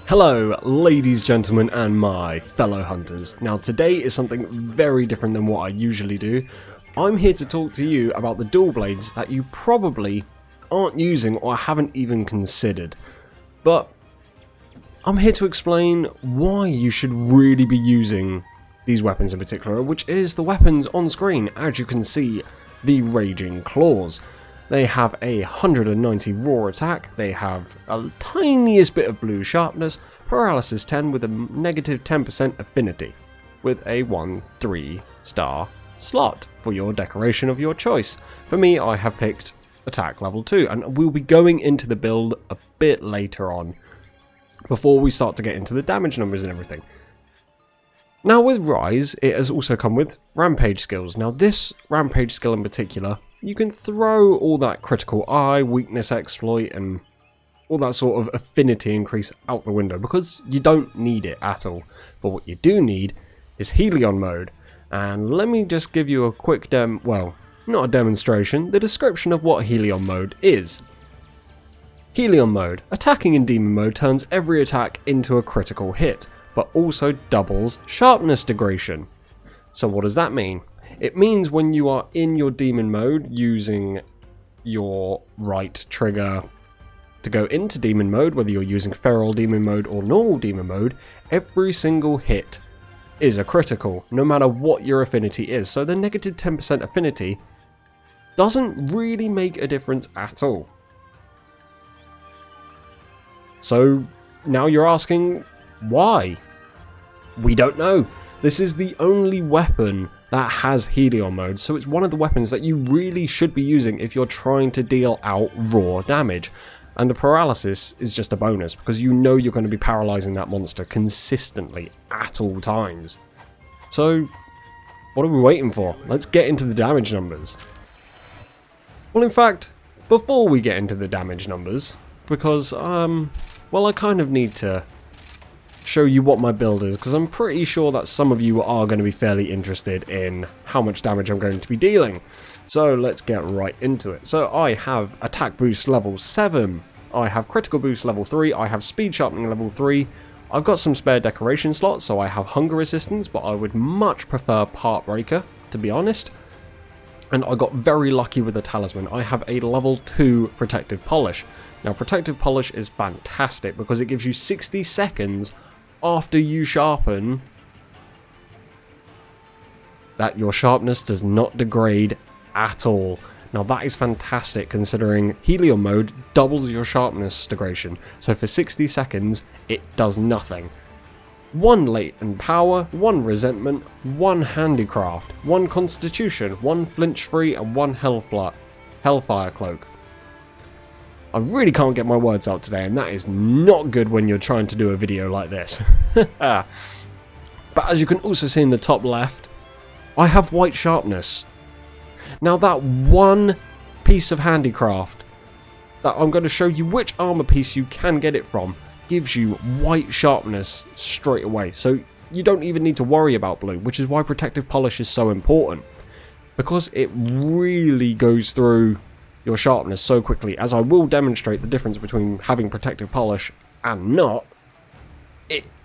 Hello, ladies, gentlemen, and my fellow hunters. Now, today is something very different than what I usually do. I'm here to talk to you about the dual blades that you probably aren't using or haven't even considered. But I'm here to explain why you should really be using these weapons in particular, which is the weapons on screen. As you can see, the Raging Claws. They have a 190 raw attack, they have a tiniest bit of blue sharpness, paralysis 10 with a negative 10% affinity, with a 1-3 star slot for your decoration of your choice. For me, I have picked attack level 2, and we'll be going into the build a bit later on, before we start to get into the damage numbers and everything. Now with Rise, it has also come with Rampage skills. Now this Rampage skill in particular, you can throw all that critical eye, weakness exploit, and all that sort of affinity increase out the window because you don't need it at all. But what you do need is Helion mode. And let me just give you a quick not a demonstration, the description of what Helion mode is. Helion mode. Attacking in demon mode turns every attack into a critical hit, but also doubles sharpness degradation. So what does that mean? It means when you are in your demon mode using your right trigger to go into demon mode, whether you're using feral demon mode or normal demon mode, every single hit is a critical, no matter what your affinity is. So the negative 10% affinity doesn't really make a difference at all. So now you're asking, why? We don't know. This is the only weapon that has Helion mode, so it's one of the weapons that you really should be using if you're trying to deal out raw damage. And the paralysis is just a bonus, because you know you're going to be paralyzing that monster consistently at all times. So, what are we waiting for? Let's get into the damage numbers. Well, in fact, before we get into the damage numbers, because, I kind of need to show you what my build is, because I'm pretty sure that some of you are going to be fairly interested in how much damage I'm going to be dealing. So let's get right into it. So I have attack boost level 7, I have critical boost level 3, I have speed sharpening level 3, I've got some spare decoration slots, so I have hunger resistance, but I would much prefer part breaker, to be honest. And I got very lucky with the talisman. I have a level 2 protective polish. Now protective polish is fantastic because it gives you 60 seconds after you sharpen that your sharpness does not degrade at all. Now that is fantastic considering Helion mode doubles your sharpness degradation. So for 60 seconds it does nothing. 1 latent power, 1 resentment, 1 handicraft, 1 constitution, 1 flinch free, and 1 hellfire cloak. I really can't get my words out today, and that is not good when you're trying to do a video like this. But as you can also see in the top left, I have white sharpness. Now that one piece of handicraft that I'm going to show you which armor piece you can get it from gives you white sharpness straight away. So you don't even need to worry about blue, which is why protective polish is so important. Because it really goes through your sharpness so quickly, as I will demonstrate the difference between having protective polish and not,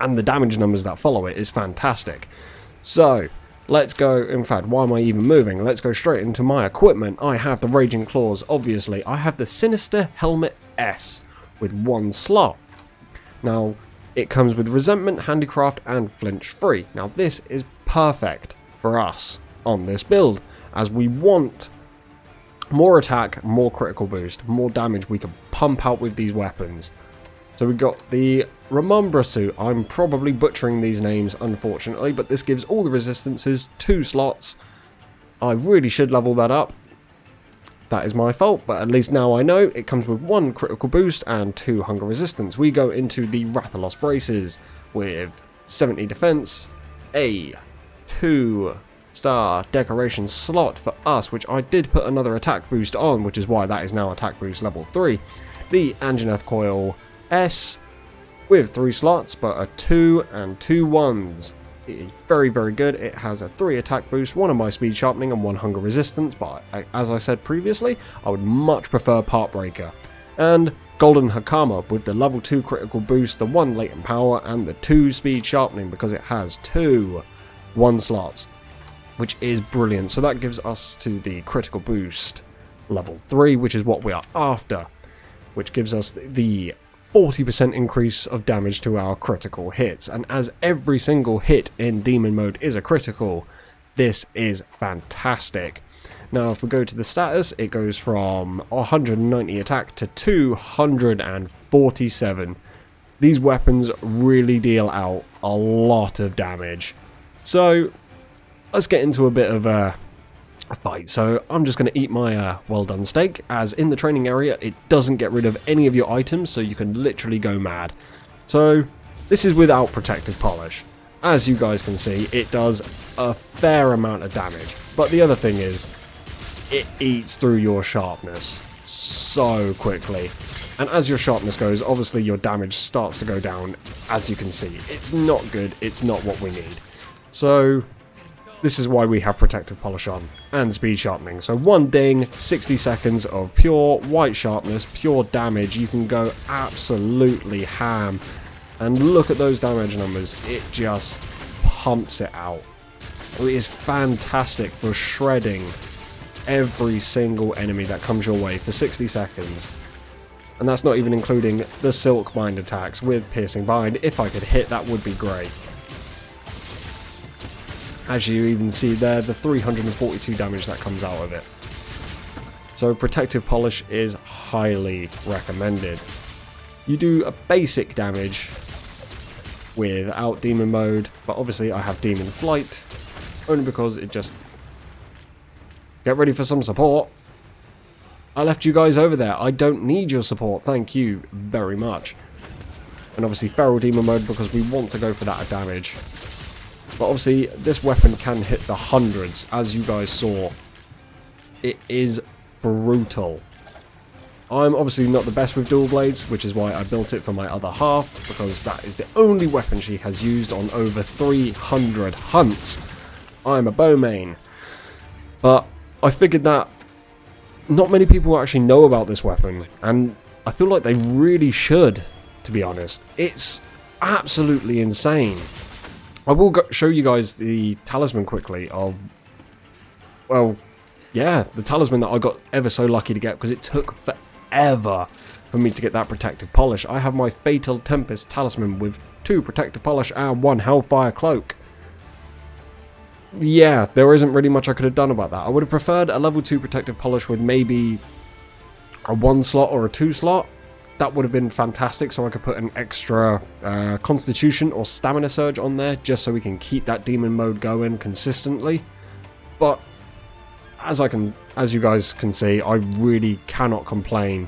and the damage numbers that follow it is fantastic. So let's go, in fact, why am I even moving? Let's go straight into my equipment. I have the Raging Claws, obviously. I have the Sinister Helmet S with 1 slot. Now it comes with resentment, handicraft, and flinch free. Now this is perfect for us on this build, as we want more attack, more critical boost, more damage we can pump out with these weapons. So we've got the Remembra suit. I'm probably butchering these names, unfortunately, but this gives all the resistances 2 slots. I really should level that up. That is my fault, but at least now I know it comes with 1 critical boost and 2 hunger resistance. We go into the Rathalos braces with 70 defense, a 2-star decoration slot for us, which I did put another attack boost on, which is why that is now attack boost level 3. The Anjanath Coil S with 3 slots, but a 2 and 2 1s. It is very, very good. It has a 3 attack boost, 1 of my speed sharpening, and 1 hunger resistance, but as I said previously, I would much prefer part breaker. And Golden Hakama with the level 2 critical boost, the 1 latent power, and the 2 speed sharpening because it has 2 1 slots, which is brilliant. So that gives us to the critical boost level 3, which is what we are after, which gives us the 40% increase of damage to our critical hits. And as every single hit in demon mode is a critical, this is fantastic. Now if we go to the status, it goes from 190 attack to 247. These weapons really deal out a lot of damage. So let's get into a bit of a fight. So I'm just going to eat my well done steak, as in the training area it doesn't get rid of any of your items, so you can literally go mad. So this is without protective polish. As you guys can see, it does a fair amount of damage, but the other thing is it eats through your sharpness so quickly, and as your sharpness goes, obviously your damage starts to go down. As you can see, it's not good, it's not what we need. So this is why we have protective polish on and speed sharpening. So one ding, 60 seconds of pure white sharpness, pure damage. You can go absolutely ham, and look at those damage numbers, it just pumps it out. It is fantastic for shredding every single enemy that comes your way for 60 seconds. And that's not even including the silk bind attacks with piercing bind. If I could hit, that would be great. As you even see there, the 342 damage that comes out of it. So protective polish is highly recommended. You do a basic damage without demon mode, but obviously I have demon flight, only because it just... Get ready for some support. I left you guys over there. I don't need your support, thank you very much. And obviously feral demon mode because we want to go for that damage. But obviously this weapon can hit the hundreds, as you guys saw. It is brutal. I'm obviously not the best with dual blades, which is why I built it for my other half, because that is the only weapon she has used on over 300 hunts. I'm a bow main. But I figured that not many people actually know about this weapon, and I feel like they really should, to be honest. It's absolutely insane. I will show you guys the talisman quickly of, well, yeah, the talisman that I got ever so lucky to get, because it took forever for me to get that protective polish. I have my Fatal Tempest talisman with 2 protective polish and 1 Hellfire cloak. Yeah, there isn't really much I could have done about that. I would have preferred a level 2 protective polish with maybe a 1 slot or a 2 slot. That would have been fantastic, so I could put an extra constitution or stamina surge on there, just so we can keep that demon mode going consistently. But as you guys can see, I really cannot complain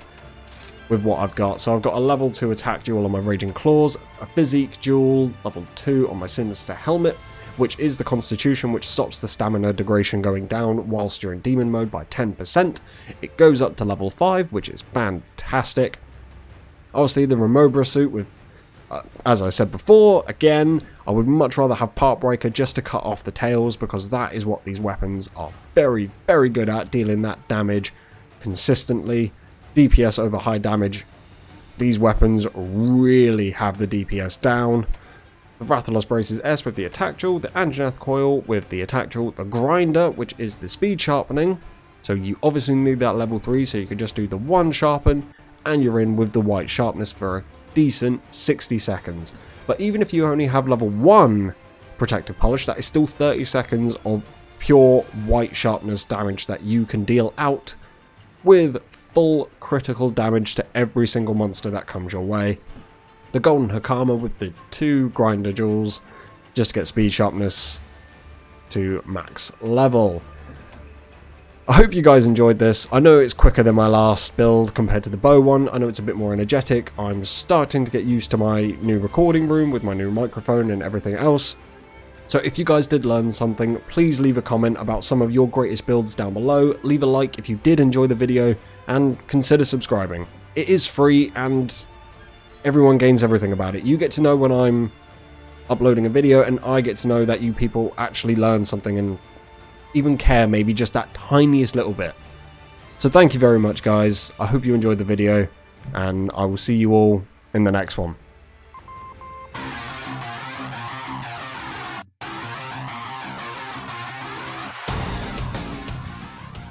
with what I've got. So I've got a level 2 attack duel on my Raging Claws, a physique duel, level 2 on my Sinister Helmet, which is the constitution, which stops the stamina degradation going down whilst you're in demon mode by 10%. It goes up to level 5, which is fantastic. Obviously the Remobra suit with, as I said before, again, I would much rather have Part Breaker just to cut off the tails, because that is what these weapons are very, very good at, dealing that damage consistently. DPS over high damage. These weapons really have the DPS down. The Rathalos Braces S with the attack jewel, the Anjanath Coil with the attack jewel, the Grinder, which is the speed sharpening. So you obviously need that level 3, so you can just do the 1 sharpen, and you're in with the white sharpness for a decent 60 seconds. But even if you only have level 1 protective polish, that is still 30 seconds of pure white sharpness damage that you can deal out with full critical damage to every single monster that comes your way. The Golden Hakama with the 2 grinder jewels, just to get speed sharpness to max level. I hope you guys enjoyed this. I know it's quicker than my last build compared to the bow one. I know it's a bit more energetic. I'm starting to get used to my new recording room with my new microphone and everything else. So if you guys did learn something, please leave a comment about some of your greatest builds down below. Leave a like if you did enjoy the video, and consider subscribing. It is free and everyone gains everything about it. You get to know when I'm uploading a video, and I get to know that you people actually learn something and even care maybe just that tiniest little bit. So thank you very much, guys. I hope you enjoyed the video. and I will see you all in the next one.